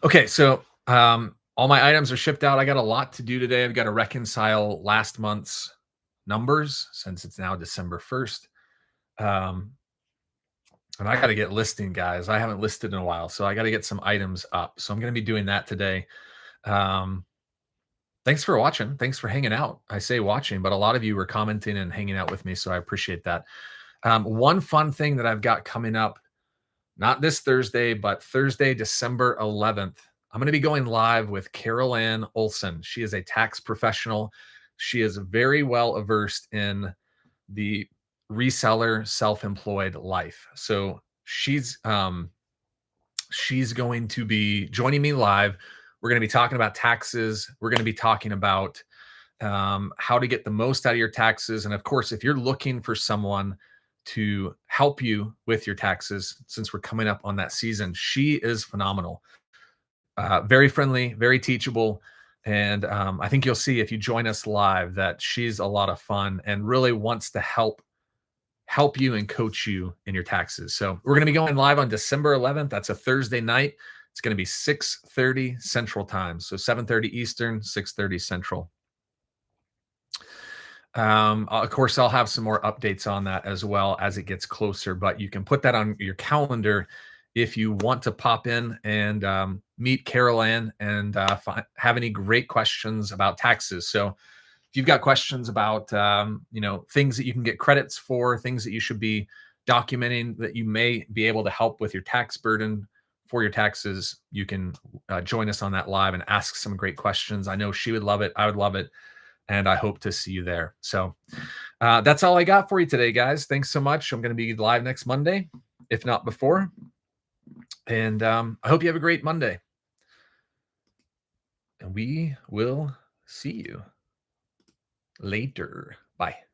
Okay, so all my items are shipped out. I got a lot to do today. I've got to reconcile last month's numbers since it's now December 1st. And I got to get listing, guys. I haven't listed in a while, so I got to get some items up. So I'm going to be doing that today. Thanks for watching. Thanks for hanging out. I say watching, but a lot of you were commenting and hanging out with me, so I appreciate that. One fun thing that I've got coming up, not this Thursday, but Thursday, December 11th, I'm going to be going live with Carol Ann Olson. She is a tax professional. She is very well versed in the reseller self-employed life. So she's going to be joining me live. We're going to be talking about taxes. We're going to be talking about how to get the most out of your taxes. And of course, if you're looking for someone to help you with your taxes, since we're coming up on that season, she is phenomenal. Very friendly, very teachable. And I think you'll see if you join us live that she's a lot of fun and really wants to help you and coach you in your taxes. So we're going to be going live on December 11th. That's a Thursday night. It's going to be 6:30 Central Time. So 7:30 Eastern, 6:30 Central. Of course, I'll have some more updates on that as well as it gets closer, but you can put that on your calendar if you want to pop in and meet Carol Ann and have any great questions about taxes. So if you've got questions about things that you can get credits for, things that you should be documenting that you may be able to help with your tax burden for your taxes, you can join us on that live and ask some great questions. I know she would love it. I would love it. And I hope to see you there. So that's all I got for you today, guys. Thanks so much. I'm going to be live next Monday, if not before. And I hope you have a great Monday. And we will see you later. Bye.